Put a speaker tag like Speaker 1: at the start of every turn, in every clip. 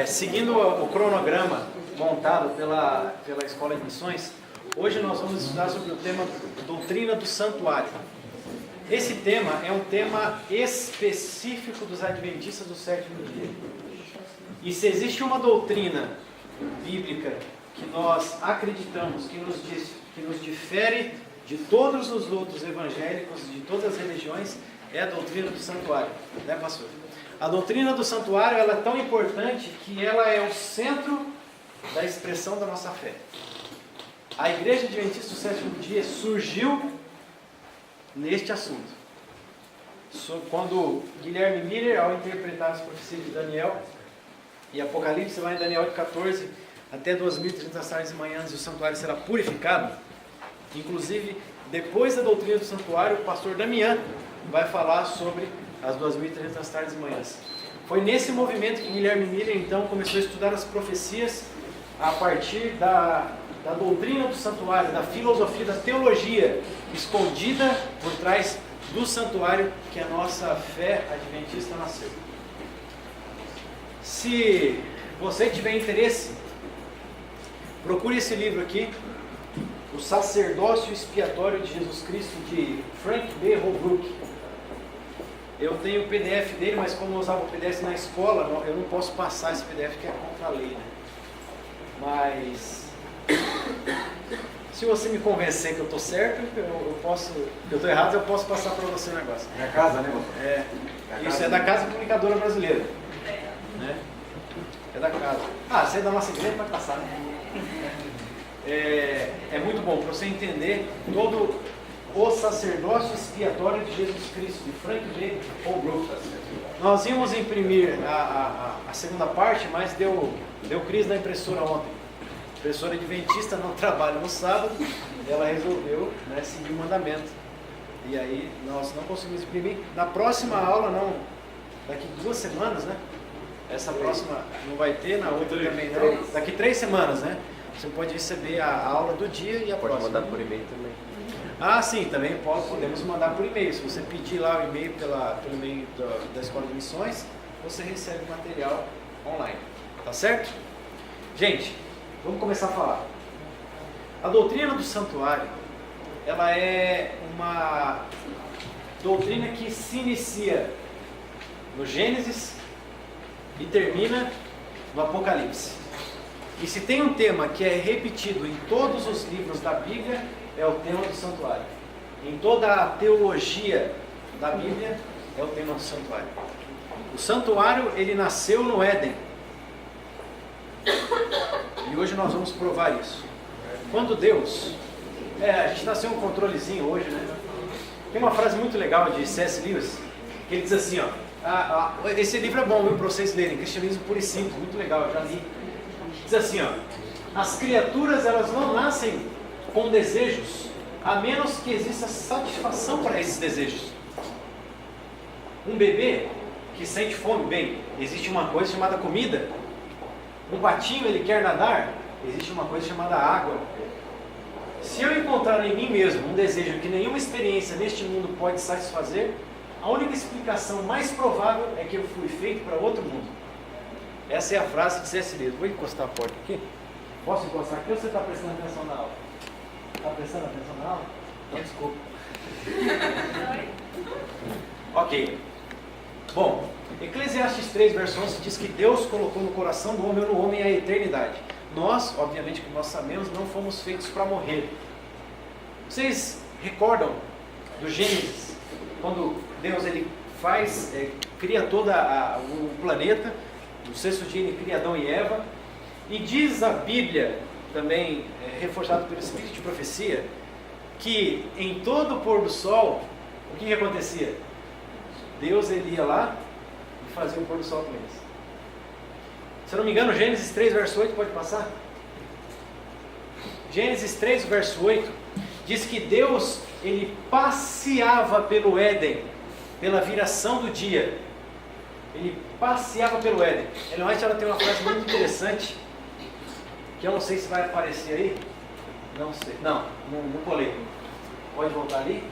Speaker 1: Seguindo o cronograma montado pela Escola de Missões, hoje nós vamos estudar sobre o tema Doutrina do Santuário. Esse tema é um tema específico dos Adventistas do sétimo dia. E se existe uma doutrina bíblica que nós acreditamos, que nos difere de todos os outros evangélicos, de todas as religiões, é a doutrina do santuário, né, pastor? A doutrina do santuário ela é tão importante que ela é o centro da expressão da nossa fé. A Igreja Adventista do sétimo dia surgiu neste assunto. Quando Guilherme Miller, ao interpretar as profecias de Daniel e Apocalipse, vai em Daniel 14, até 2030 tardes e manhãs, o santuário será purificado. Inclusive, depois da doutrina do santuário, o pastor Damian vai falar sobre as 2030 tardes e manhãs. Foi nesse movimento que Guilherme Miller, então, começou a estudar as profecias a partir da doutrina do santuário, da filosofia, da teologia escondida por trás do santuário que a nossa fé adventista nasceu. Se você tiver interesse, procure esse livro aqui, O Sacerdócio Expiatório de Jesus Cristo, de Frank B. Holbrook. Eu tenho o PDF dele, mas como eu usava o PDF na escola, eu não posso passar esse PDF que é contra a lei, né? Mas se você me convencer que eu estou certo, que eu estou errado, eu posso passar para você o negócio.
Speaker 2: É a casa, né?
Speaker 1: Isso é da Casa Publicadora Brasileira. Né? É da casa. Você é da nossa igreja, pode passar, né? É muito bom para você entender todo o sacerdócio expiatório de Jesus Cristo, de Frank B. Holbrook. Nós íamos imprimir a segunda parte, mas deu crise na impressora ontem. A impressora adventista não trabalha no sábado, ela resolveu, né, seguir o mandamento. E aí nós não conseguimos imprimir. Na próxima aula, daqui 2 semanas, né? Essa próxima não vai ter, na outra também não. Daqui 3 semanas, né? Você pode receber a aula do dia e a próxima.
Speaker 2: Pode mandar por e-mail também.
Speaker 1: Sim, também podemos mandar por e-mail. Se você pedir lá o e-mail pelo e-mail da Escola de Missões, você recebe o material online. Tá certo? Gente, vamos começar a falar. A doutrina do santuário, ela é uma doutrina que se inicia no Gênesis e termina no Apocalipse. E se tem um tema que é repetido em todos os livros da Bíblia, é o tema do santuário. Em toda a teologia da Bíblia, é o tema do santuário. O santuário, ele nasceu no Éden. E hoje nós vamos provar isso. Quando Deus... a gente nasceu um controlezinho hoje, né? Tem uma frase muito legal de C.S. Lewis, que ele diz assim, esse livro é bom, viu, para vocês lerem, Cristianismo Puro e Simples, muito legal, eu já li. Diz assim, as criaturas, elas não nascem com desejos, a menos que exista satisfação para esses desejos. Um bebê que sente fome, bem, existe uma coisa chamada comida. Um patinho, ele quer nadar, existe uma coisa chamada água. Se eu encontrar em mim mesmo um desejo que nenhuma experiência neste mundo pode satisfazer, a única explicação mais provável é que eu fui feito para outro mundo. Essa é a frase de C.S. Lewis. Vou encostar a porta aqui. Posso encostar aqui ou você está prestando atenção na aula? Está prestando atenção na aula? Então, desculpa. Ok. Bom, Eclesiastes 3, verso 11 diz que Deus colocou no coração do homem ou no homem a eternidade. Nós, obviamente, como nós sabemos, não fomos feitos para morrer. Vocês recordam do Gênesis, quando Deus ele cria todo o planeta, no 6º dia ele cria Adão e Eva, e diz a Bíblia, também reforçado pelo Espírito de Profecia, que em todo o pôr do sol, o que acontecia? Deus ele ia lá e fazia o pôr do sol com eles. Se eu não me engano, Gênesis 3, verso 8, pode passar? Gênesis 3, verso 8, diz que Deus, ele passeava pelo Éden, pela viração do dia. Ele passeava pelo Éden. Ellen White, ela tem uma frase muito interessante, que eu não sei se vai aparecer aí. Não sei. Não colei. Pode voltar ali.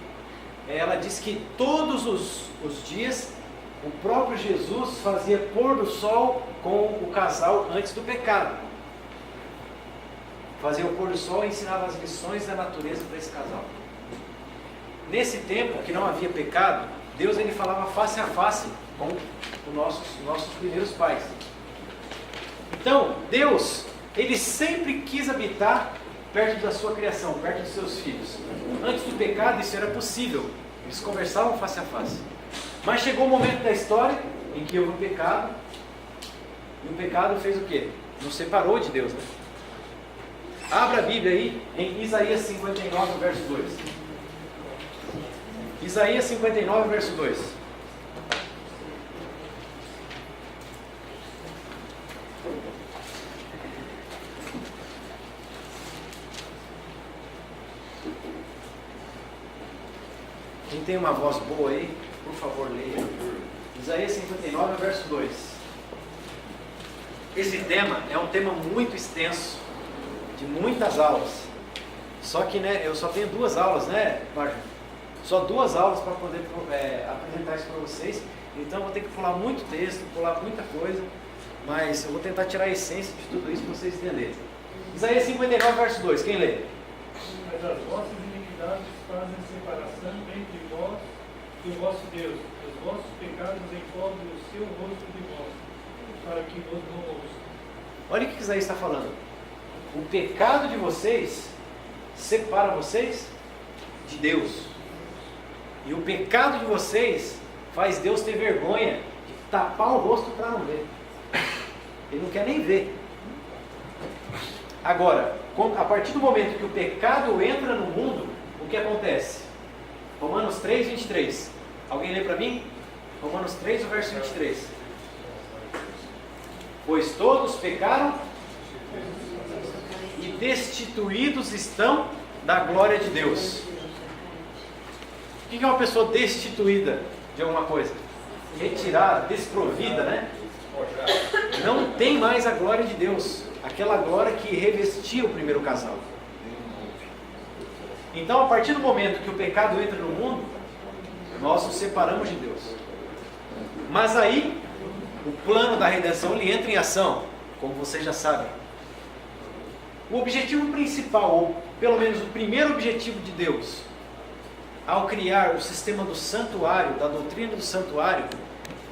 Speaker 1: Ela diz que todos os dias O próprio Jesus fazia pôr do sol com o casal antes do pecado. Fazia o pôr do sol e ensinava as lições da natureza para esse casal. Nesse tempo que não havia pecado, Deus ele falava face a face com os nossos primeiros pais. Então, Deus, ele sempre quis habitar perto da sua criação, perto dos seus filhos. Antes do pecado isso era possível. Eles conversavam face a face. Mas chegou o momento da história em que houve o pecado. E o pecado fez o quê? Nos separou de Deus, né? Abra a Bíblia aí em Isaías 59, verso 2. Isaías 59, verso 2. Quem tem uma voz boa aí, por favor, leia. Isaías 59, verso 2. Esse tema é um tema muito extenso, de muitas aulas. Só que, né, eu só tenho 2 aulas, né, Marjorie? Só 2 aulas para poder apresentar isso para vocês. Então eu vou ter que pular muito texto, pular muita coisa. Mas eu vou tentar tirar a essência de tudo isso para vocês entenderem. Isaías 59, verso 2. Quem lê?
Speaker 3: Mas as vossas iniquidades fazem separação entre vós e o vosso Deus. Os vossos pecados encobrem o seu rosto de vós, para que vos não ouçam.
Speaker 1: Olha o que Isaías está falando. O pecado de vocês separa vocês de Deus. E o pecado de vocês faz Deus ter vergonha de tapar o rosto para não ver. Ele não quer nem ver. Agora, a partir do momento que o pecado entra no mundo, o que acontece? Romanos 3, 23. Alguém lê para mim? Romanos 3, o verso 23. Pois todos pecaram e destituídos estão da glória de Deus. O que é uma pessoa destituída de alguma coisa? Retirada, desprovida, né? Não tem mais a glória de Deus. Aquela glória que revestia o primeiro casal. Então, a partir do momento que o pecado entra no mundo, nós nos separamos de Deus. Mas aí, o plano da redenção ele entra em ação, como vocês já sabem. O objetivo principal, ou pelo menos o primeiro objetivo de Deus, ao criar o sistema do santuário, da doutrina do santuário,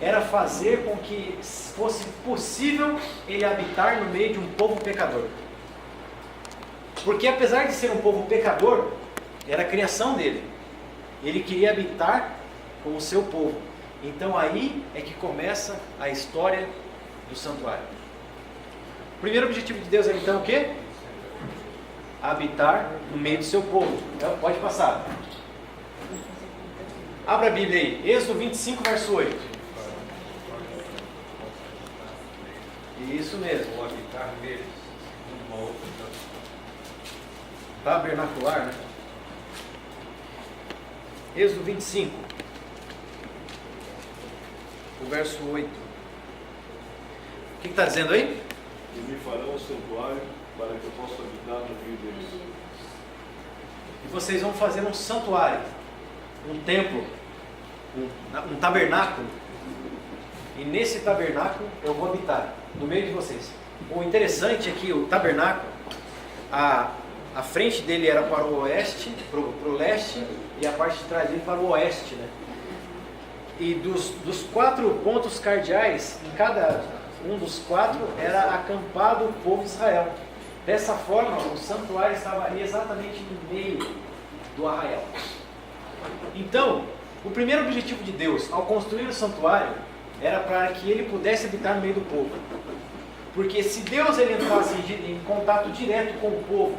Speaker 1: era fazer com que fosse possível ele habitar no meio de um povo pecador. Porque apesar de ser um povo pecador, era a criação dele. Ele queria habitar com o seu povo. Então aí é que começa a história do santuário. O primeiro objetivo de Deus é então o quê? Habitar no meio do seu povo. Então, pode passar. Abra a Bíblia aí. Êxodo 25, verso 8. Isso mesmo.
Speaker 4: Ou habitar neles, uma outra.
Speaker 1: Tabernacular, né? Êxodo 25, o verso 8. O que está dizendo aí?
Speaker 5: E me farão um santuário para que eu possa habitar no meio deles.
Speaker 1: E vocês vão fazer um santuário, um templo, um tabernáculo. E nesse tabernáculo eu vou habitar no meio de vocês. O interessante é que o tabernáculo, a frente dele era para o oeste, para o leste, e a parte de trás dele para o oeste, né? E dos 4 pontos cardeais, em cada um dos 4 era acampado o povo de Israel. Dessa forma, o santuário estava exatamente no meio do arraial. Então, o primeiro objetivo de Deus ao construir o santuário era para que ele pudesse habitar no meio do povo. Porque se Deus ele entrasse em contato direto com o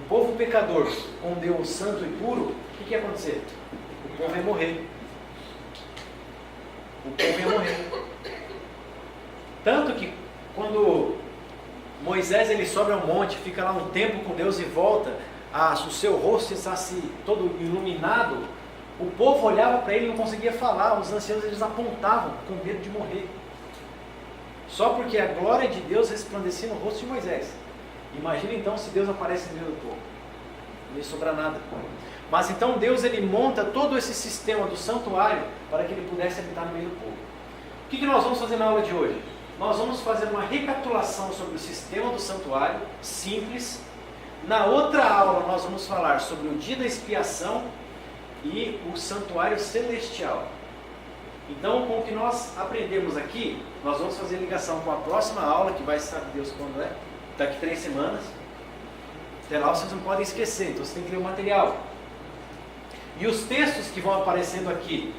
Speaker 1: povo pecador, com Deus santo e puro, o que ia acontecer? O povo ia morrer. O povo ia morrer. Tanto que quando Moisés ele sobe ao monte, fica lá um tempo com Deus e volta, o seu rosto está todo iluminado, o povo olhava para ele e não conseguia falar, os anciãos eles apontavam com medo de morrer. Só porque a glória de Deus resplandecia no rosto de Moisés. Imagina então se Deus aparece no meio do povo. Não ia sobrar nada. Mas então Deus ele monta todo esse sistema do santuário para que ele pudesse habitar no meio do povo. O que nós vamos fazer na aula de hoje? Nós vamos fazer uma recapitulação sobre o sistema do santuário, simples. Na outra aula nós vamos falar sobre o dia da expiação e o santuário celestial. Então, com o que nós aprendemos aqui, nós vamos fazer ligação com a próxima aula, que vai saber Deus quando é, daqui 3 semanas. Até lá vocês não podem esquecer, então você tem que ler o material. E os textos que vão aparecendo aqui,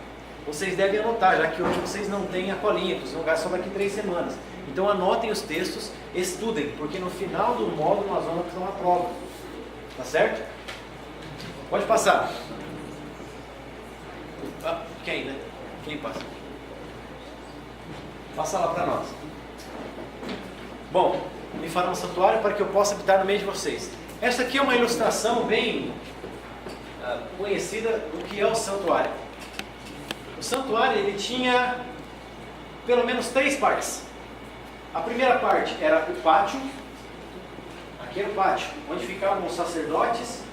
Speaker 1: vocês devem anotar, já que hoje vocês não têm a colinha, porque vocês vão gastar só daqui 3 semanas. Então anotem os textos, estudem, porque no final do módulo nós vamos fazer uma prova. Tá certo? Pode passar. Quem, né? Quem passa? Passa lá para nós. Bom, me fará um santuário para que eu possa habitar no meio de vocês. Essa aqui é uma ilustração bem conhecida do que é o santuário. O santuário ele tinha pelo menos 3 partes. A primeira parte era o pátio. Aqui era o pátio, onde ficavam os sacerdotes.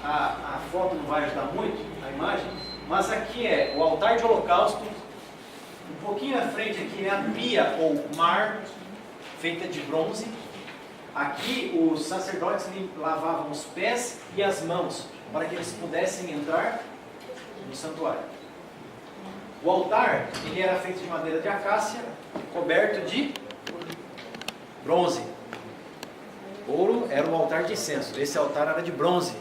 Speaker 1: A foto não vai ajudar muito, a imagem. Mas aqui é o altar de holocausto. Um pouquinho à frente aqui é a pia ou mar, feita de bronze. Aqui os sacerdotes lavavam os pés e as mãos, para que eles pudessem entrar no santuário. O altar ele era feito de madeira de acácia, coberto de bronze. Ouro era o altar de incenso, esse altar era de bronze.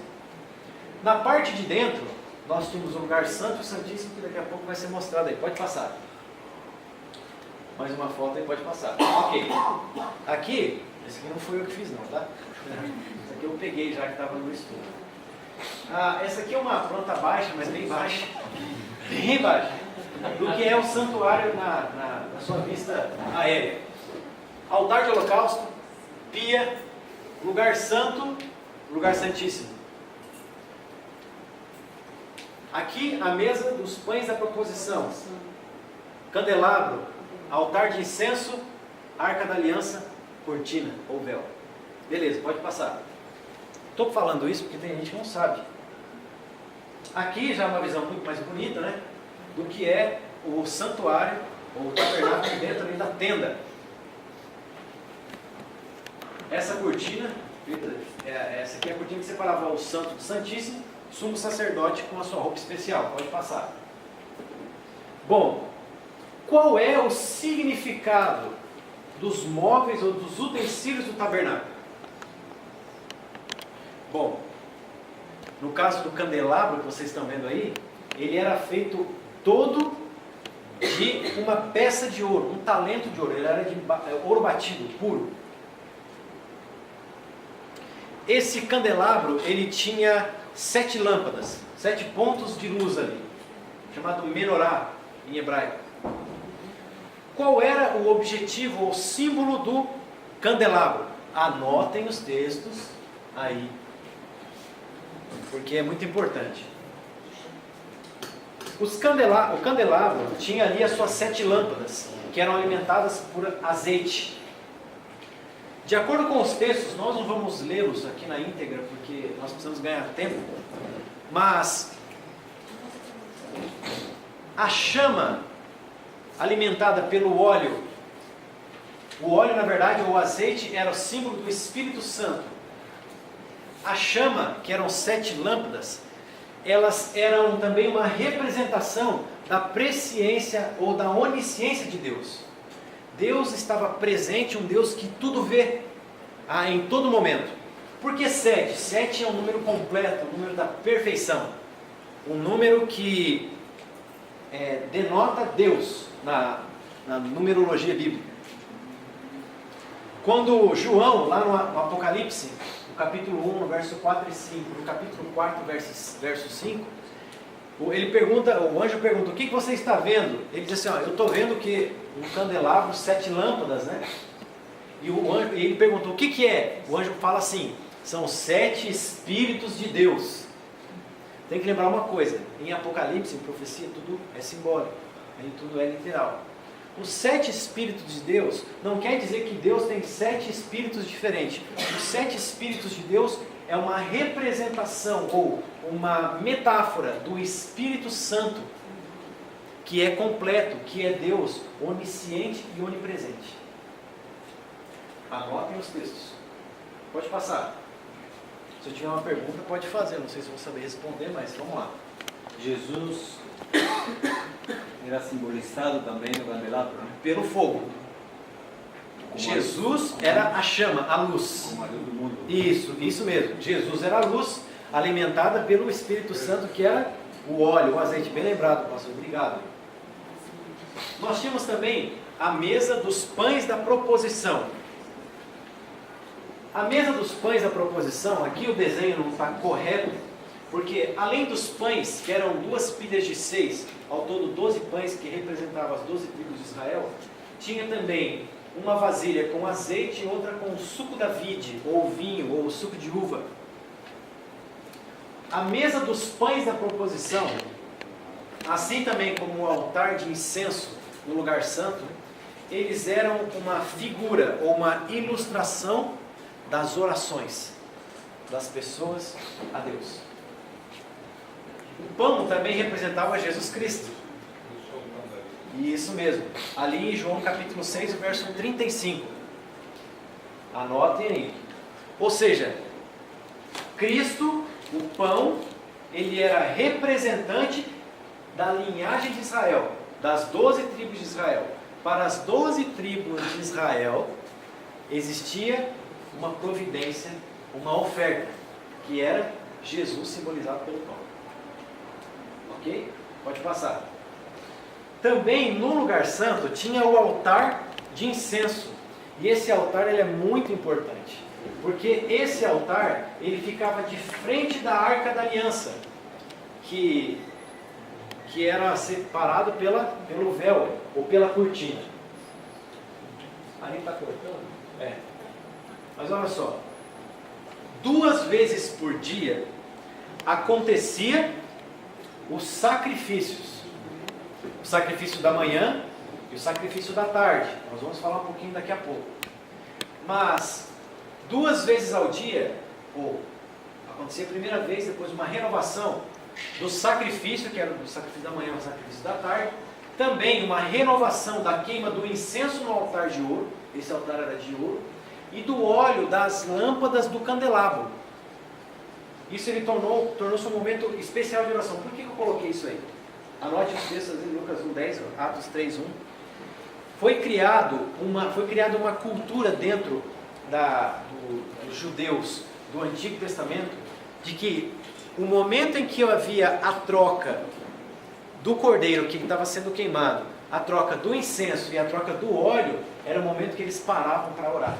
Speaker 1: Na parte de dentro, nós tínhamos o lugar santo e santíssimo, que daqui a pouco vai ser mostrado aí. Pode passar. Mais uma foto aí, pode passar. Ok. Aqui, esse aqui não foi eu que fiz não, tá? Esse aqui eu peguei já que estava no estudo. Essa aqui é uma planta baixa, mas bem baixa. Bem baixa. Do que é o santuário na sua vista aérea. Altar de holocausto, pia, lugar santo, lugar santíssimo. Aqui a mesa dos pães da proposição, candelabro, altar de incenso, arca da aliança, cortina ou véu. Beleza, pode passar. Estou falando isso porque tem gente que não sabe. Aqui já é uma visão muito mais bonita, né? Do que é o santuário ou o tabernáculo dentro ali da tenda. Essa cortina, essa aqui é a cortina que separava o santo do santíssimo, sumo sacerdote com a sua roupa especial. Pode passar. Bom, qual é o significado dos móveis ou dos utensílios do tabernáculo? Bom, no caso do candelabro que vocês estão vendo aí, ele era feito todo de uma peça de ouro, um talento de ouro. Ele era de ouro batido, puro. Esse candelabro, ele tinha 7 lâmpadas, 7 pontos de luz ali, chamado menorá em hebraico. Qual era o objetivo ou símbolo do candelabro? Anotem os textos aí, porque é muito importante. O candelabro tinha ali as suas 7 lâmpadas, que eram alimentadas por azeite. De acordo com os textos, nós não vamos lê-los aqui na íntegra, porque nós precisamos ganhar tempo, mas a chama alimentada pelo óleo, o óleo na verdade, ou o azeite, era o símbolo do Espírito Santo. A chama, que eram 7 lâmpadas, elas eram também uma representação da presciência ou da onisciência de Deus. Deus estava presente, um Deus que tudo vê, em todo momento. Por que 7? 7 é um número completo, um número da perfeição. Um número que denota Deus na numerologia bíblica. Quando João, lá no Apocalipse, no capítulo 1, no verso 4 e 5, no capítulo 4, verso 5, ele pergunta, o anjo pergunta, o que você está vendo? Ele diz assim, eu estou vendo que um candelabro, 7 lâmpadas, né? E ele pergunta, o que é? O anjo fala assim, são 7 Espíritos de Deus. Tem que lembrar uma coisa, em Apocalipse, em profecia, tudo é simbólico, tudo é literal. Os 7 Espíritos de Deus não quer dizer que Deus tem 7 Espíritos diferentes. Os 7 Espíritos de Deus é uma representação ou uma metáfora do Espírito Santo. que é completo, que é Deus onisciente e onipresente. Anotem os textos. Pode passar. Se eu tiver uma pergunta, pode fazer. Não sei se eu vou saber responder, mas vamos lá.
Speaker 2: Jesus era simbolizado também no candelabro, né?
Speaker 1: Pelo fogo. Jesus era a chama, a luz.
Speaker 2: Como a luz do mundo.
Speaker 1: Isso mesmo. Jesus era a luz alimentada pelo Espírito Santo, que era o óleo, o azeite. Bem lembrado, pastor. Obrigado. Nós tínhamos também a mesa dos pães da proposição. A mesa dos pães da proposição, aqui o desenho não está correto, porque além dos pães, que eram 2 pilhas de 6, ao todo 12 pães que representavam as 12 tribos de Israel, tinha também uma vasilha com azeite e outra com suco da vide, ou vinho, ou suco de uva. A mesa dos pães da proposição, assim também como o altar de incenso no lugar santo, eles eram uma figura ou uma ilustração das orações das pessoas a Deus. O pão também representava Jesus Cristo. Isso mesmo. Ali em João capítulo 6, verso 35. Anotem aí. Ou seja, Cristo, o pão, ele era representante da linhagem de Israel, das 12 tribos de Israel. Para as 12 tribos de Israel, existia uma providência, uma oferta, que era Jesus simbolizado pelo pão. Ok? Pode passar. Também no lugar santo tinha o altar de incenso. E esse altar ele é muito importante, porque esse altar ele ficava de frente da Arca da Aliança, que era separado pelo véu ou pela cortina. Ali está cortando? É. Mas olha só, 2 vezes por dia acontecia os sacrifícios. O sacrifício da manhã e o sacrifício da tarde. Nós vamos falar um pouquinho daqui a pouco. Mas 2 vezes ao dia, ou acontecia a primeira vez, depois uma renovação do sacrifício, que era do sacrifício da manhã e o sacrifício da tarde. Também uma renovação da queima do incenso no altar de ouro. Esse altar era de ouro. E do óleo das lâmpadas do candelabro. Isso ele tornou-se um momento especial de oração. Por que eu coloquei isso aí? Anote os textos em Lucas 1:10, Atos 3:1. Foi criada uma cultura dentro dos judeus do Antigo Testamento, de que o momento em que havia a troca do cordeiro que estava sendo queimado, a troca do incenso e a troca do óleo, era o momento que eles paravam para orar.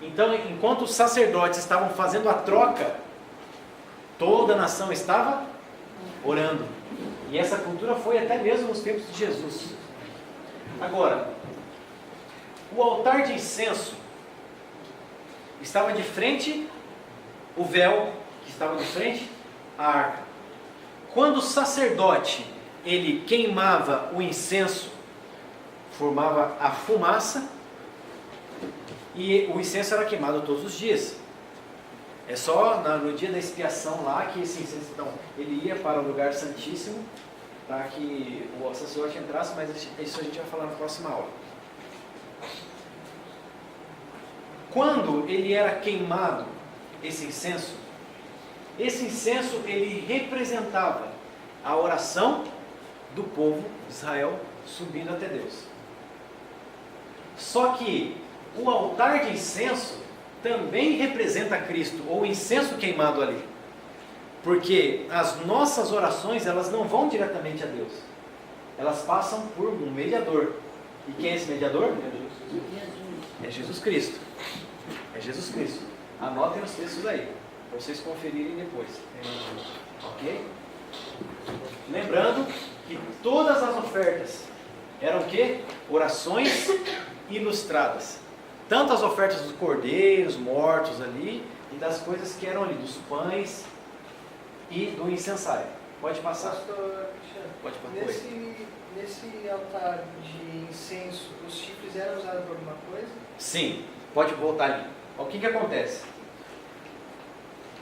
Speaker 1: Então, enquanto os sacerdotes estavam fazendo a troca, toda a nação estava orando. E essa cultura foi até mesmo nos tempos de Jesus. Agora, o altar de incenso estava de frente, o véu que estava de frente, a arca. Quando o sacerdote ele queimava o incenso, formava a fumaça, e o incenso era queimado todos os dias. É só no dia da expiação lá que esse incenso, então, ele ia para o lugar santíssimo para que o sacerdote entrasse, mas isso a gente vai falar na próxima aula. Quando ele era queimado, esse incenso ele representava a oração do povo de Israel subindo até Deus. Só que o altar de incenso também representa Cristo, ou o incenso queimado ali. Porque as nossas orações, elas não vão diretamente a Deus. Elas passam por um mediador. E quem é esse mediador? É Jesus Cristo. É Jesus Cristo. Anotem os textos aí, para vocês conferirem depois. Ok? Lembrando que todas as ofertas eram o quê? Orações ilustradas. Tanto as ofertas dos cordeiros mortos ali, e das coisas que eram ali, dos pães e do incensário. Pode passar.
Speaker 6: Pastor Cristiano,
Speaker 1: Pode passar.
Speaker 6: nesse altar de incenso, os chifres eram usados para alguma coisa?
Speaker 1: Sim, pode voltar ali. O que acontece?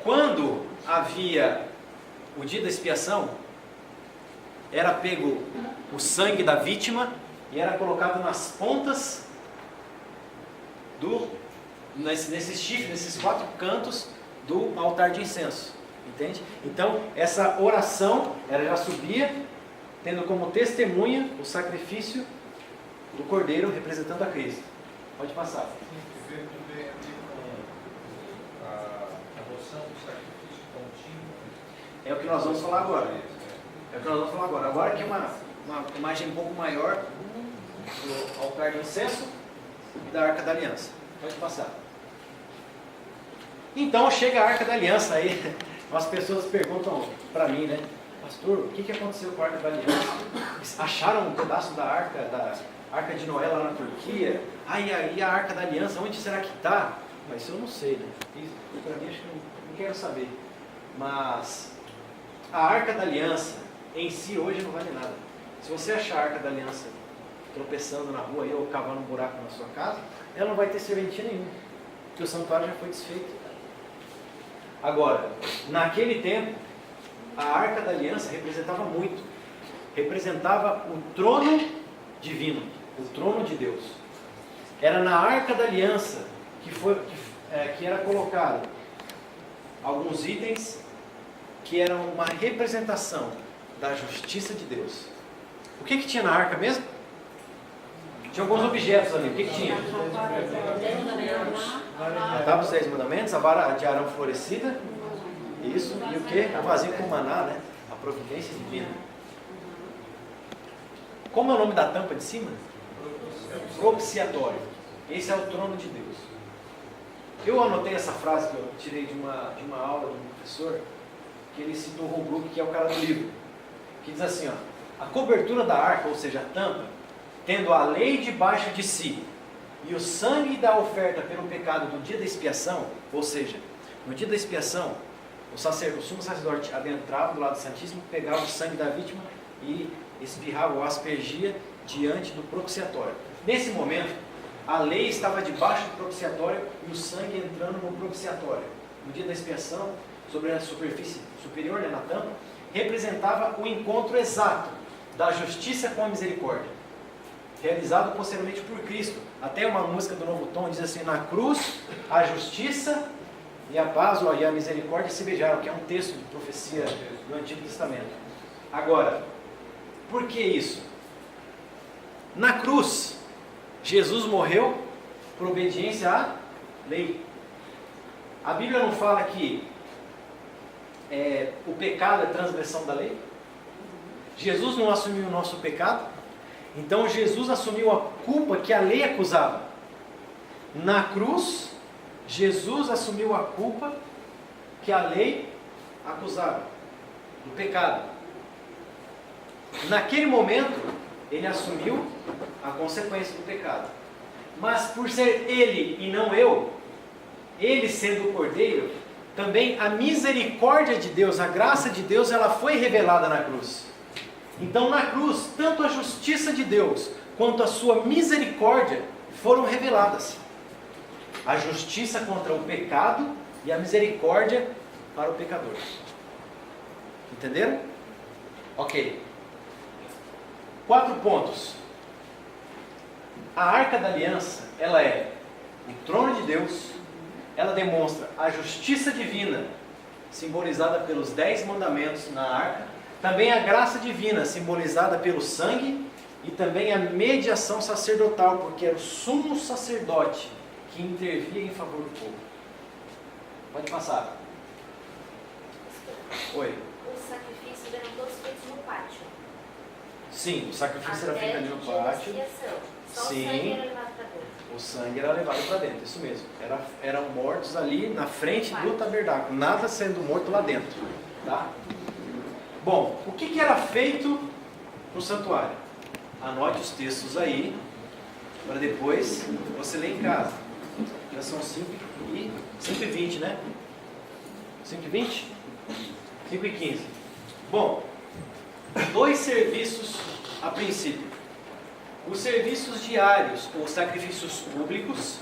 Speaker 1: Quando havia o dia da expiação, era pego o sangue da vítima e era colocado nas pontas nesses chifres, nesses 4 cantos do altar de incenso. Entende? Então, essa oração, ela já subia, tendo como testemunha o sacrifício do Cordeiro representando a Cristo. Pode passar.
Speaker 4: Tem também a ver com a adoção do sacrifício contínuo.
Speaker 1: É o que nós vamos falar agora. É o que nós vamos falar agora. Agora aqui é uma imagem um pouco maior do altar de incenso e da Arca da Aliança. Pode passar. Então chega a Arca da Aliança aí. As pessoas perguntam para mim, né? Pastor, o que aconteceu com a Arca da Aliança? Acharam um pedaço da Arca de Noé lá na Turquia? E a Arca da Aliança, onde será que está? Mas isso eu não sei, né? Isso para mim acho que não quero saber. Mas a Arca da Aliança em si hoje não vale nada. Se você achar a Arca da Aliança tropeçando na rua aí, ou cavando um buraco na sua casa, ela não vai ter serventia nenhuma, porque o santuário já foi desfeito. Agora, naquele tempo, a Arca da Aliança representava muito. Representava o trono divino, o trono de Deus. Era na Arca da Aliança que era colocado alguns itens que eram uma representação da justiça de Deus. O que tinha na arca mesmo? Tinha alguns objetos ali. O que tinha? A tábua dos 10 mandamentos, a vara de Arão florescida. Isso. E o que? O vasinho com maná, né? A providência divina. Como é o nome da tampa de cima? Propiciatório. Esse é o trono de Deus. Eu anotei essa frase que eu tirei de uma aula de um professor, que ele citou o Holbrook, que é o cara do livro, que diz assim, ó, a cobertura da arca, ou seja, a tampa, tendo a lei debaixo de si, e o sangue da oferta pelo pecado do dia da expiação, ou seja, no dia da expiação, o sumo sacerdote adentrava do lado santíssimo, pegava o sangue da vítima e espirrava ou aspergia diante do propiciatório. Nesse momento, a lei estava debaixo do propiciatório e o sangue entrando no propiciatório. No dia da expiação, sobre a superfície superior, né, na tampa, representava o encontro exato da justiça com a misericórdia, realizado posteriormente por Cristo. Até uma música do Novo Tom diz assim, na cruz, a justiça e a paz e a misericórdia se beijaram, que é um texto de profecia do Antigo Testamento. Agora, por que isso? Na cruz, Jesus morreu por obediência à lei. A Bíblia não fala que o pecado é transgressão da lei? Jesus não assumiu o nosso pecado? Então Jesus assumiu a culpa que a lei acusava. Na cruz, Jesus assumiu a culpa que a lei acusava do pecado. Naquele momento, ele assumiu a consequência do pecado. Mas por ser ele e não eu, ele sendo o Cordeiro, também a misericórdia de Deus, a graça de Deus, ela foi revelada na cruz. Então na cruz, tanto a justiça de Deus, quanto a sua misericórdia foram reveladas. A justiça contra o pecado e a misericórdia para o pecador. Entenderam? Ok. 4 pontos. A Arca da Aliança, ela é o trono de Deus, ela demonstra a justiça divina, simbolizada pelos 10 mandamentos na arca, também a graça divina, simbolizada pelo sangue, e também a mediação sacerdotal, porque era o sumo sacerdote que intervia em favor do povo. Pode passar. Oi.
Speaker 7: Os sacrifícios eram todos feitos no pátio.
Speaker 1: Sim, o sacrifício era feito ali no pátio.
Speaker 7: Só
Speaker 1: Sim.
Speaker 7: o sangue era levado para dentro.
Speaker 1: O sangue era levado para dentro, isso mesmo. Eram mortos ali na frente do tabernáculo, nada sendo morto lá dentro. Tá? Bom, o que era feito no santuário? Anote os textos aí, para depois você ler em casa. Já são 5h20, né? 5h20? 5h15. Bom, 2 serviços a princípio. Os serviços diários, ou sacrifícios públicos,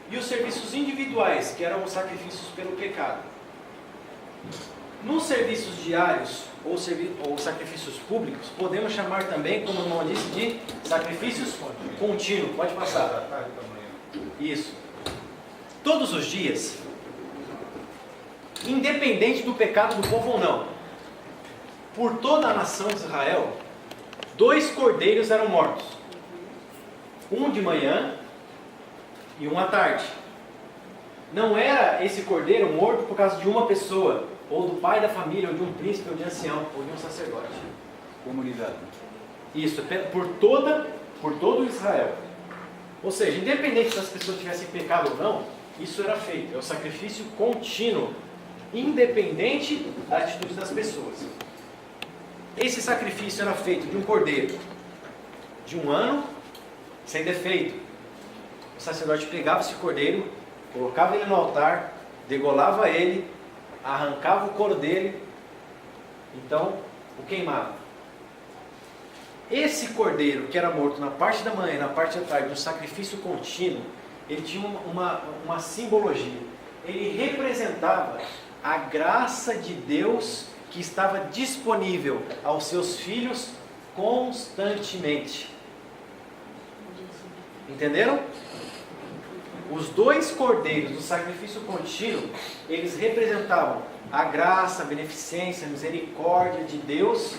Speaker 1: e os serviços individuais, que eram os sacrifícios pelo pecado. Nos serviços diários ou sacrifícios públicos, podemos chamar também, como o irmão disse, de sacrifícios contínuos. Pode passar.
Speaker 4: Da tarde da manhã.
Speaker 1: Isso. Todos os dias, independente do pecado do povo ou não, por toda a nação de Israel, 2 cordeiros eram mortos. Um de manhã e um à tarde. Não era esse cordeiro morto por causa de uma pessoa, ou do pai da família, ou de um príncipe, ou de ancião, ou de um sacerdote.
Speaker 2: Comunidade.
Speaker 1: Isso, por todo Israel. Ou seja, independente se as pessoas tivessem pecado ou não, isso era feito. É o sacrifício contínuo, independente da atitude das pessoas. Esse sacrifício era feito de um cordeiro de 1 ano, sem defeito. O sacerdote pegava esse cordeiro, colocava ele no altar, degolava ele, arrancava o couro dele, então o queimava. Esse cordeiro que era morto na parte da manhã e na parte da tarde, no sacrifício contínuo, ele tinha uma simbologia. Ele representava a graça de Deus que estava disponível aos seus filhos constantemente. Entenderam? Os 2 cordeiros do sacrifício contínuo, eles representavam a graça, a beneficência, a misericórdia de Deus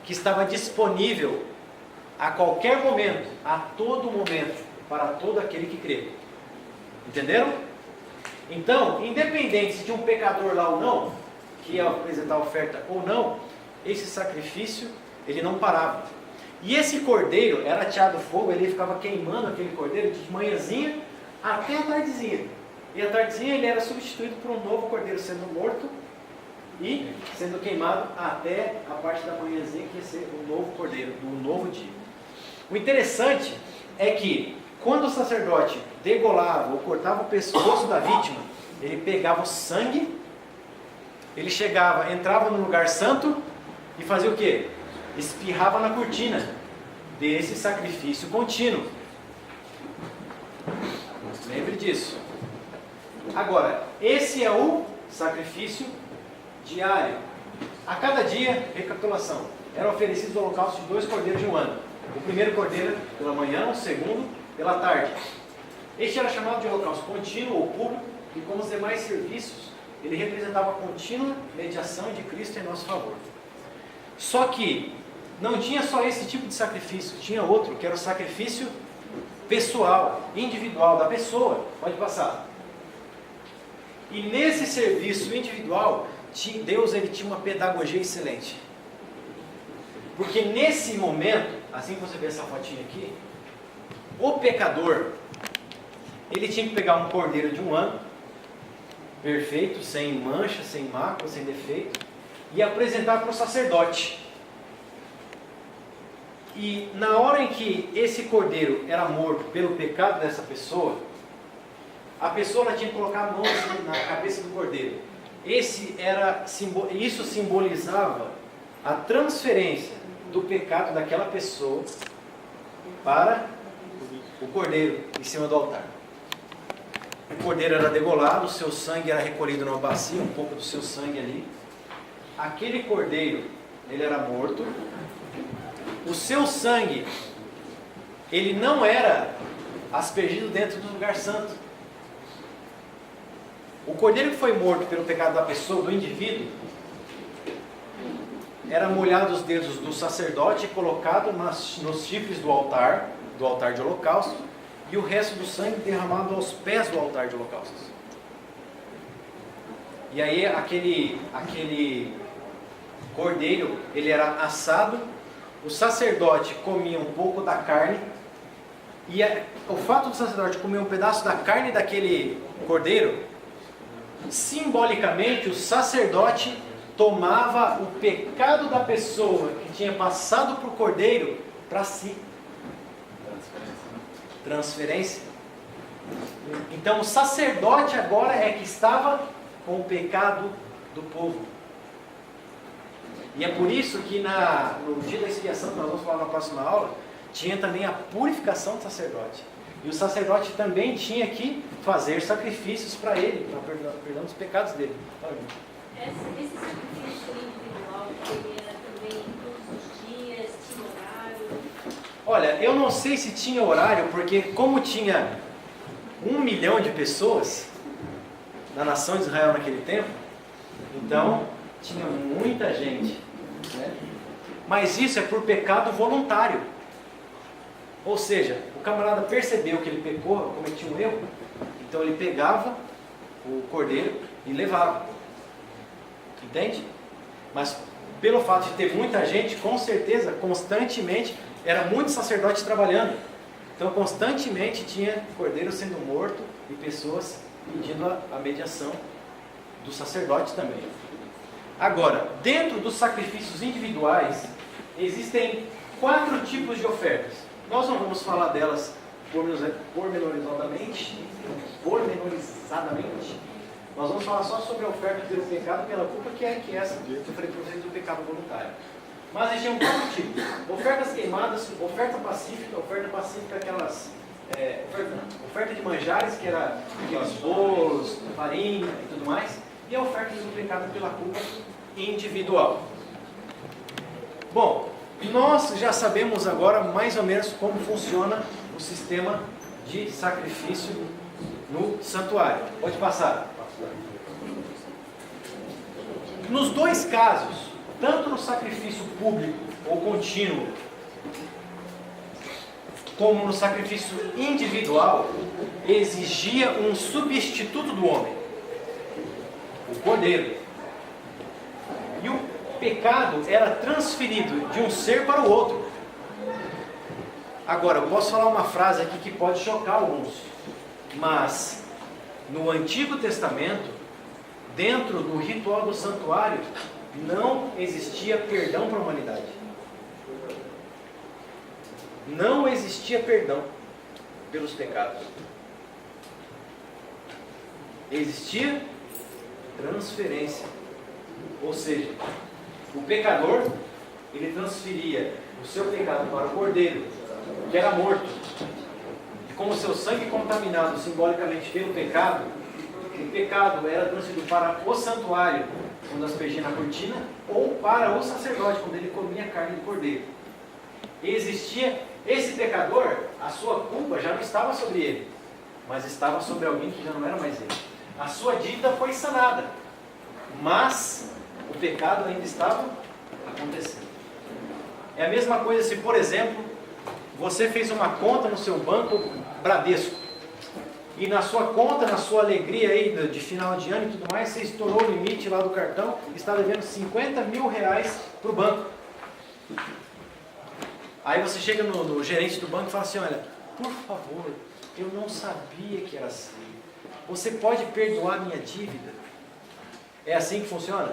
Speaker 1: que estava disponível a qualquer momento, a todo momento, para todo aquele que crê. Entenderam? Então, independente de um pecador lá ou não, que ia apresentar a oferta ou não, esse sacrifício, ele não parava. E esse cordeiro era ateado fogo, ele ficava queimando aquele cordeiro de manhãzinha até a tardezinha. E a tardezinha ele era substituído por um novo cordeiro sendo morto e sendo queimado até a parte da manhãzinha, que ia ser o novo cordeiro, do novo dia. O interessante é que quando o sacerdote degolava ou cortava o pescoço da vítima, ele pegava o sangue, ele chegava, entrava no lugar santo e fazia o quê? Espirrava na cortina desse sacrifício contínuo. Lembre disso. Agora, esse é o sacrifício diário. A cada dia, recapitulação, eram oferecidos holocaustos de 2 cordeiros de 1 ano. O primeiro cordeiro pela manhã, o segundo pela tarde. Este era chamado de holocausto contínuo ou público, e como os demais serviços, ele representava a contínua mediação de Cristo em nosso favor. Só que não tinha só esse tipo de sacrifício, tinha outro, que era o sacrifício pessoal, individual da pessoa. Pode passar. E nesse serviço individual, Deus ele tinha uma pedagogia excelente. Porque nesse momento, assim que você vê essa fotinha aqui, o pecador, ele tinha que pegar um cordeiro de 1 ano, perfeito, sem mancha, sem mácula, sem defeito, e apresentar para o sacerdote. E na hora em que esse cordeiro era morto pelo pecado dessa pessoa, a pessoa ela tinha que colocar a mão assim na cabeça do cordeiro. Isso simbolizava a transferência do pecado daquela pessoa para o cordeiro em cima do altar. O cordeiro era degolado, o seu sangue era recolhido numa bacia, um pouco do seu sangue ali. Aquele cordeiro, ele era morto. O seu sangue, ele não era aspergido dentro do lugar santo. O cordeiro que foi morto pelo pecado da pessoa, do indivíduo, era molhado os dedos do sacerdote e colocado nos chifres do altar de holocausto, e o resto do sangue derramado aos pés do altar de holocausto. E aí aquele cordeiro, ele era assado, o sacerdote comia um pouco da carne, e o fato do sacerdote comer um pedaço da carne daquele cordeiro, simbolicamente o sacerdote tomava o pecado da pessoa que tinha passado para o cordeiro para si. Transferência. Então o sacerdote agora é que estava com o pecado do povo. E é por isso que no dia da expiação, que nós vamos falar na próxima aula, tinha também a purificação do sacerdote. E o sacerdote também tinha que fazer sacrifícios para ele, para perdão dos pecados dele.
Speaker 8: Esse sacrifício individual, ele era também todos os dias, tinha horário?
Speaker 1: Olha, eu não sei se tinha horário, porque como tinha 1 milhão de pessoas na nação de Israel naquele tempo, então tinha muita gente, né? Mas isso é por pecado voluntário. Ou seja, o camarada percebeu que ele pecou, cometia um erro, então ele pegava o cordeiro e levava. Entende? Mas pelo fato de ter muita gente, com certeza, constantemente, era muito sacerdote trabalhando. Então constantemente tinha cordeiro sendo morto e pessoas pedindo a mediação do sacerdote também. Agora, dentro dos sacrifícios individuais, existem 4 tipos de ofertas. Nós não vamos falar delas pormenorizadamente. Nós vamos falar só sobre a oferta pelo pecado e pela culpa, que é essa que eu falei para vocês do pecado voluntário. Mas existiam 4 tipos. Ofertas queimadas, oferta pacífica aquelas... oferta de manjares, que era aqueles bolos, farinha e tudo mais. E a oferta do pecado pela culpa individual. Bom, nós já sabemos agora mais ou menos como funciona o sistema de sacrifício no santuário. Pode passar. Nos 2 casos, tanto no sacrifício público ou contínuo, como no sacrifício individual, exigia um substituto do homem, o cordeiro. E o pecado era transferido de um ser para o outro. Agora, eu posso falar uma frase aqui que pode chocar alguns, mas no Antigo Testamento, dentro do ritual do santuário, não existia perdão para a humanidade. Não existia perdão pelos pecados. Existia transferência. Ou seja, o pecador, ele transferia o seu pecado para o cordeiro, que era morto. E como o seu sangue contaminado simbolicamente pelo pecado, o pecado era transferido para o santuário, quando aspergia na cortina, ou para o sacerdote, quando ele comia a carne do cordeiro. Existia esse pecador, a sua culpa já não estava sobre ele, mas estava sobre alguém que já não era mais ele. A sua dívida foi sanada, mas o pecado ainda estava acontecendo. É a mesma coisa se, por exemplo, você fez uma conta no seu banco Bradesco, e na sua conta, na sua alegria aí de final de ano e tudo mais, você estourou o limite lá do cartão e está devendo 50 mil reais para o banco. Aí você chega no gerente do banco e fala assim: olha, por favor, eu não sabia que era assim. Você pode perdoar minha dívida? É assim que funciona?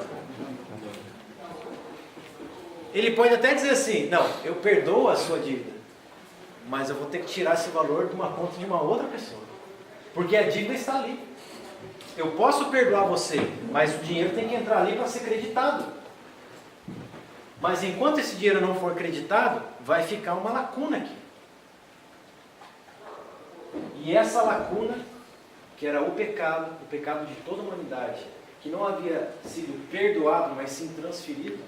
Speaker 1: Ele pode até dizer assim: não, eu perdoo a sua dívida, mas eu vou ter que tirar esse valor de uma conta de uma outra pessoa, porque a dívida está ali. Eu posso perdoar você, mas o dinheiro tem que entrar ali para ser creditado. Mas enquanto esse dinheiro não for creditado, vai ficar uma lacuna aqui. E essa lacuna, que era o pecado de toda a humanidade, que não havia sido perdoado, mas sim transferido,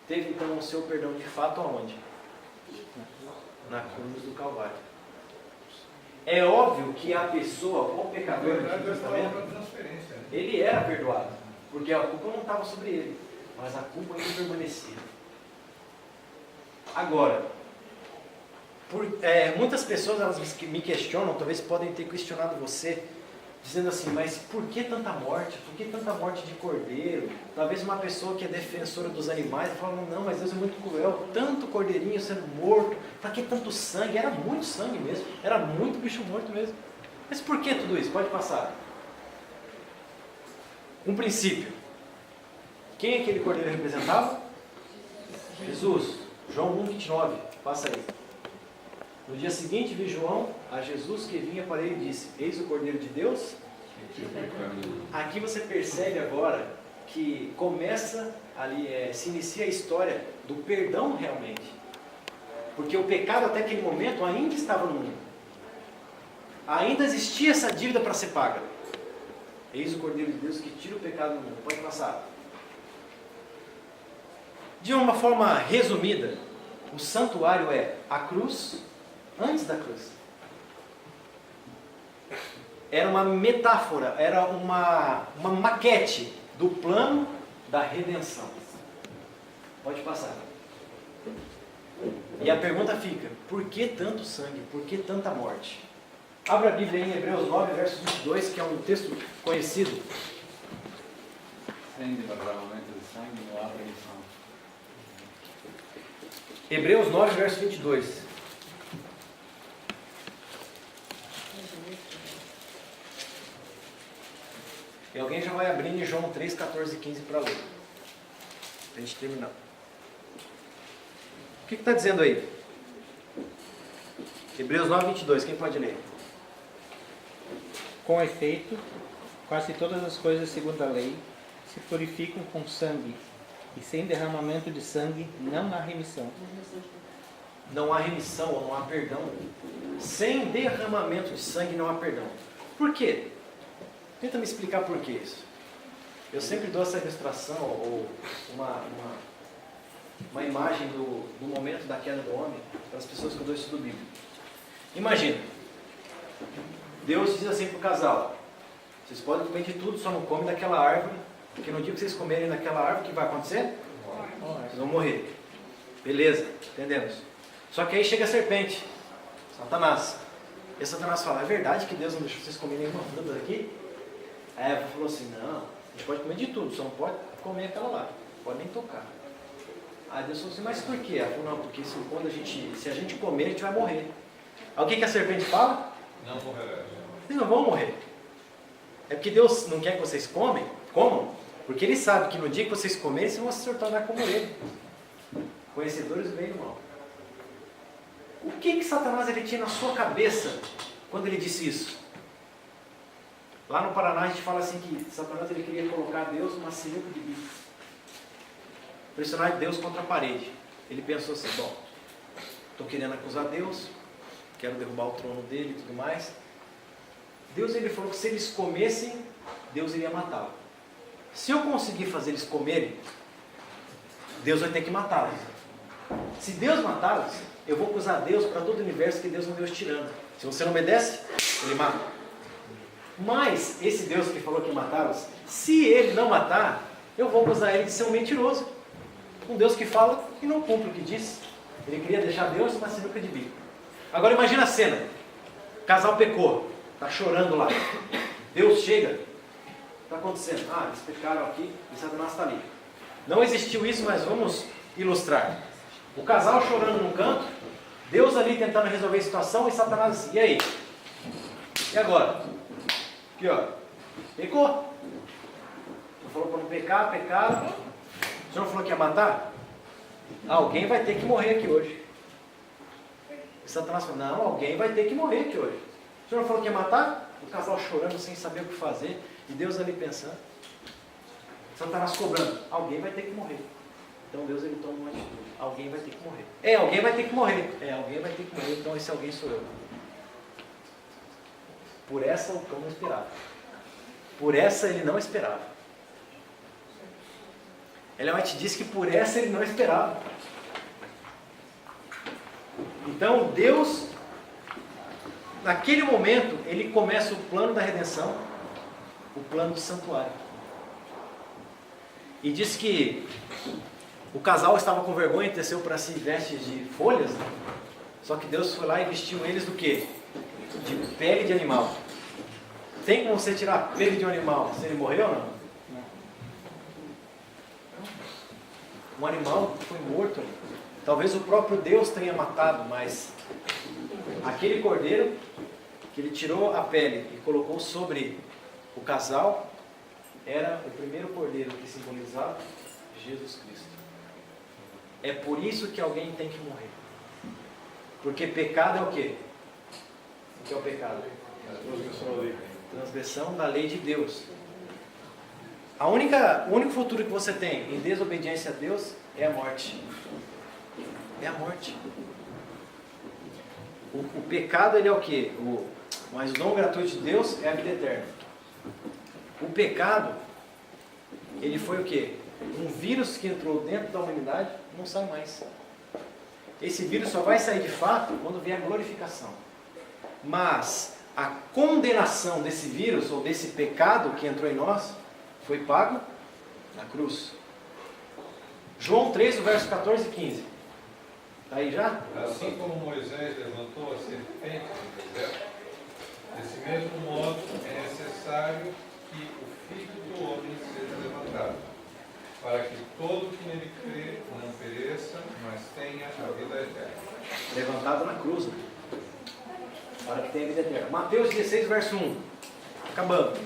Speaker 1: teve então o seu perdão de fato aonde? Na cruz do Calvário. É óbvio que a pessoa, o pecador, ele era perdoado, porque a culpa não estava sobre ele, mas a culpa ainda permanecia. Agora, muitas pessoas elas me questionam, talvez podem ter questionado você, dizendo assim: mas por que tanta morte? Por que tanta morte de cordeiro? Talvez uma pessoa que é defensora dos animais fala: não, mas Deus é muito cruel, tanto cordeirinho sendo morto, para que tanto sangue? Era muito sangue mesmo, era muito bicho morto mesmo. Mas por que tudo isso? Pode passar. Um princípio. Quem aquele cordeiro representava? Jesus. João 1,29. Passa aí. No dia seguinte vi João a Jesus que vinha para ele e disse: eis o Cordeiro de Deus. Aqui você percebe agora que começa ali, se inicia a história do perdão realmente. Porque o pecado até aquele momento ainda estava no mundo. Ainda existia essa dívida para ser paga. Eis o Cordeiro de Deus que tira o pecado do mundo. Pode passar. De uma forma resumida, o santuário é a cruz antes da cruz. Era uma metáfora, era uma maquete do plano da redenção. Pode passar. E a pergunta fica, por que tanto sangue? Por que tanta morte? Abra a Bíblia em Hebreus 9, verso 22, que é um texto conhecido.
Speaker 2: Sem derramamento de sangue não há remissão.
Speaker 1: Hebreus 9, verso 22. E alguém já vai abrindo em João 3, 14 e 15 para ler. Para a gente terminar. O que está dizendo aí? Hebreus 9, 22. Quem pode ler?
Speaker 9: Com efeito, quase todas as coisas segundo a lei se purificam com sangue, e sem derramamento de sangue não há remissão.
Speaker 1: Não há remissão ou não há perdão. Sem derramamento de sangue não há perdão. Por quê? Tenta me explicar por que isso. Eu sempre dou essa ilustração ou uma imagem do momento da queda do homem para as pessoas que eu dou estudo bíblico. Imagina, Deus diz assim para o casal: vocês podem comer de tudo, só não comem daquela árvore, porque no dia que vocês comerem daquela árvore, o que vai acontecer? Vocês vão morrer. Beleza, entendemos. Só que aí chega a serpente, Satanás. E Satanás fala: é verdade que Deus não deixou vocês comerem nenhuma fruta daqui? Aí Eva falou assim: não, a gente pode comer de tudo, só não pode comer aquela lá, não pode nem tocar. Aí Deus falou assim: mas por quê? Ela falou: não, porque se a gente comer, a gente vai morrer. Aí o que a serpente fala?
Speaker 4: Não morrerá.
Speaker 1: Vocês não vão morrer. É porque Deus não quer que vocês comam, porque Ele sabe que no dia que vocês comerem, vocês vão se tornar como Ele, conhecedores do bem e do mal. O que Satanás ele tinha na sua cabeça quando ele disse isso? Lá no Paraná a gente fala assim que Satanás ele queria colocar Deus numa sinuca de bico, pressionar Deus contra a parede. Ele pensou assim: bom, estou querendo acusar Deus, quero derrubar o trono dele e tudo mais. Deus ele falou que se eles comessem, Deus iria matá-los. Se eu conseguir fazer eles comerem, Deus vai ter que matá-los. Se Deus matá-los, eu vou acusar Deus para todo o universo que Deus é um Deus tirano. Se você não obedece, Ele mata. Mas esse Deus que falou que ia matá-los, se Ele não matar, eu vou acusar Ele de ser um mentiroso. Um Deus que fala e não cumpre o que diz. Ele queria deixar Deus na sinuca de bico. Agora imagina a cena. O casal pecou, está chorando lá. Deus chega. O que está acontecendo? Ah, eles pecaram aqui e Satanás está ali. Não existiu isso, mas vamos ilustrar. O casal chorando num canto, Deus ali tentando resolver a situação e Satanás assim: e aí? E agora? Aqui ó, pecou. Não falou para não pecar, pecaram. O senhor falou que ia matar? Alguém vai ter que morrer aqui hoje. E Satanás falou: não, alguém vai ter que morrer aqui hoje. O senhor falou que ia matar? O casal chorando sem saber o que fazer. E Deus ali pensando. Satanás cobrando: alguém vai ter que morrer. Então Deus ele toma uma atitude: alguém vai ter que morrer. Alguém vai ter que morrer. Alguém vai ter que morrer. Então esse alguém sou eu. Por essa o cão não esperava. Por essa ele não esperava. Ellen White diz que por essa ele não esperava. Então Deus, naquele momento, ele começa o plano da redenção, o plano do santuário. E diz que o casal estava com vergonha e teceu para si vestes de folhas, né? Só que Deus foi lá e vestiu eles do quê? De pele de animal. Tem como você tirar a pele de um animal se ele morreu ou não? Um animal foi morto. Talvez o próprio Deus tenha matado, mas aquele cordeiro que ele tirou a pele e colocou sobre o casal era o primeiro cordeiro que simbolizava Jesus Cristo. É por isso que alguém tem que morrer. Porque pecado é o quê? O que é o pecado? Transgressão da lei de Deus. O único futuro que você tem em desobediência a Deus é a morte. É a morte. O pecado ele é o quê? Mas o dom gratuito de Deus é a vida eterna. O pecado, ele foi o quê? Um vírus que entrou dentro da humanidade, não sai mais. Esse vírus só vai sair de fato quando vier a glorificação. Mas a condenação desse vírus, ou desse pecado que entrou em nós, foi pago na cruz. João 3, o verso 14 e 15. Está aí já?
Speaker 4: Assim como Moisés levantou a serpente no deserto, desse mesmo modo é necessário que o Filho do Homem seja levantado, para que todo que nele crê não pereça, mas tenha a vida eterna.
Speaker 1: Levantado na cruz, né? Para que tenha vida eterna. Mateus 16, verso 1. Acabando.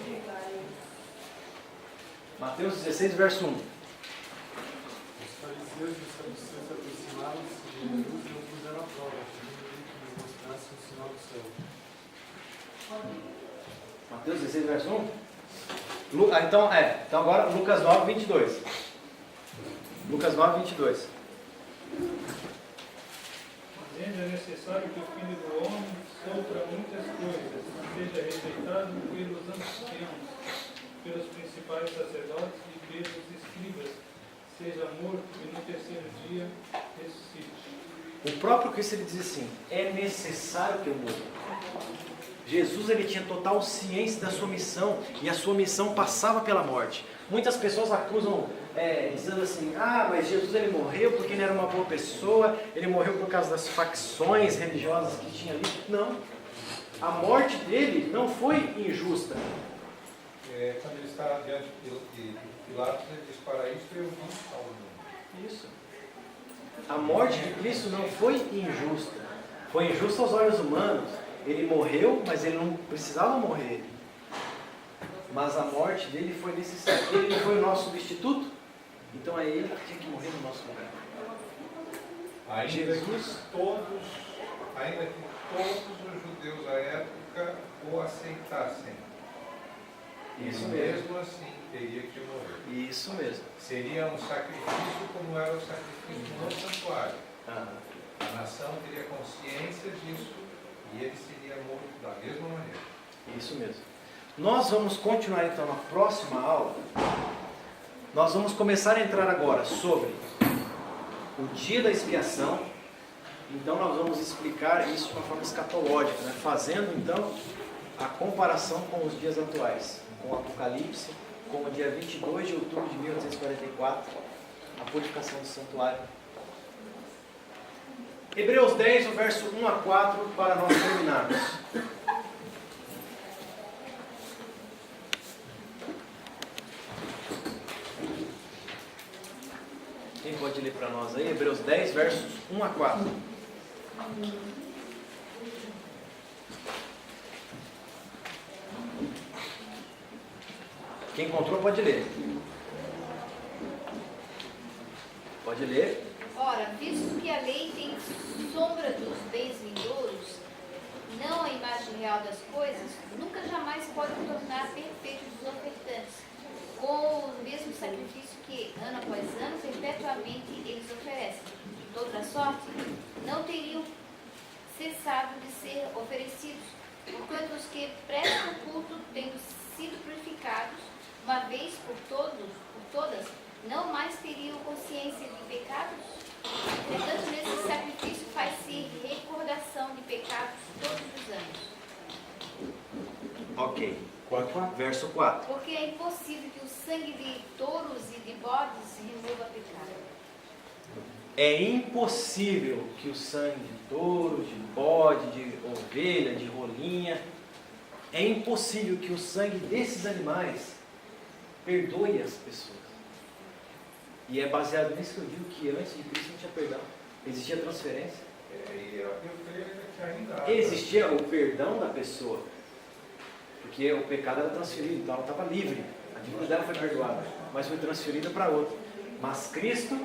Speaker 1: Mateus 16, verso 1.
Speaker 10: Os fariseus e os saduceus se aproximaram-se de Jesus e o puseram à prova, pedindo-lhe que lhes mostrasse um sinal do céu.
Speaker 1: Mateus 16, verso 1? Então agora Lucas 9, 22. Lucas 9, 22.
Speaker 3: Dizendo é necessário que o Filho do Homem sofra muitas coisas, seja rejeitado pelos anciãos, pelos principais sacerdotes e pelos escribas, seja morto e no terceiro dia ressuscite.
Speaker 1: O próprio Cristo ele diz assim: é necessário que eu morra. Jesus ele tinha total ciência da sua missão, e a sua missão passava pela morte. Muitas pessoas acusam dizendo assim: ah, mas Jesus ele morreu porque ele era uma boa pessoa, ele morreu por causa das facções religiosas que tinha ali. Não, a morte dele não foi injusta.
Speaker 4: Quando ele está diante de Pilatos, ele diz: para isso eu vim ao mundo.
Speaker 1: Isso. A morte de Cristo não foi injusta. Foi injusta aos olhos humanos. Ele morreu, mas ele não precisava morrer. Mas a morte dele foi necessária. Ele não foi o nosso substituto, então é ele que tinha que morrer no nosso lugar.
Speaker 4: Ainda que todos os judeus da época o aceitassem,
Speaker 1: Isso
Speaker 4: ele
Speaker 1: mesmo.
Speaker 4: mesmo assim teria que morrer.
Speaker 1: Isso mesmo.
Speaker 4: Seria um sacrifício como era o sacrifício no santuário. A nação teria consciência disso e ele seria morto da mesma maneira.
Speaker 1: Isso mesmo. Nós vamos continuar então na próxima aula. Nós vamos começar a entrar agora sobre o dia da expiação. Então nós vamos explicar isso de uma forma escatológica, né? Fazendo então a comparação com os dias atuais, com o Apocalipse, com o dia 22 de outubro de 1844, a purificação do santuário. Hebreus 10, o verso 1 a 4, para nós terminarmos. Quem pode ler para nós aí? Hebreus 10, versos 1 a 4. Quem encontrou pode ler. Pode ler.
Speaker 8: Ora, visto que a lei tem sombra dos bens vindouros, não a imagem real das coisas, nunca jamais pode tornar perfeitos os ofertantes, com o mesmo sacrifício que, ano após ano, perpetuamente eles oferecem. De toda sorte, não teriam cessado de ser oferecidos, porquanto os que prestam culto, tendo sido purificados, uma vez por todas, não mais teriam consciência de pecados? Entretanto, nesse sacrifício faz-se recordação de pecados todos os anos.
Speaker 1: Ok. Verso 4.
Speaker 8: Porque é impossível que o sangue de touros e de bodes remova pecado.
Speaker 1: É impossível que o sangue de touro, de bode, de ovelha, de rolinha, é impossível que o sangue desses animais perdoe as pessoas. E é baseado nisso que eu digo que antes de Cristo não tinha perdão. Existia transferência.
Speaker 4: E eu creio que ainda há.
Speaker 1: Existia o perdão da pessoa. Porque o pecado era transferido, então ela estava livre. A dívida dela foi perdoada, mas foi transferida para outra. Mas Cristo,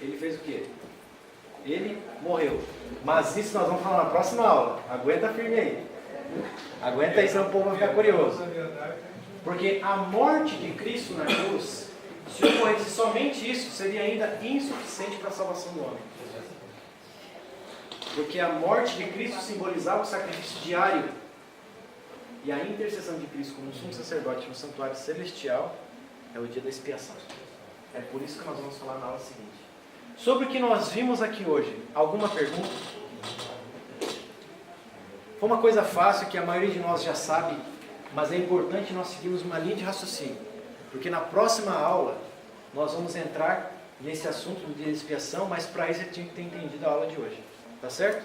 Speaker 1: ele fez o quê? Ele morreu. Mas isso nós vamos falar na próxima aula. Aguenta firme aí. Aguenta aí, senão o povo vai ficar curioso. Porque a morte de Cristo na cruz, se ocorresse somente isso, seria ainda insuficiente para a salvação do homem. Porque a morte de Cristo simbolizava o sacrifício diário. E a intercessão de Cristo como sumo sacerdote no santuário celestial é o dia da expiação. É por isso que nós vamos falar na aula seguinte. Sobre o que nós vimos aqui hoje, alguma pergunta? Foi uma coisa fácil que a maioria de nós já sabe, mas é importante nós seguirmos uma linha de raciocínio. Porque na próxima aula nós vamos entrar nesse assunto do dia da expiação, mas para isso você tinha que ter entendido a aula de hoje. Tá certo?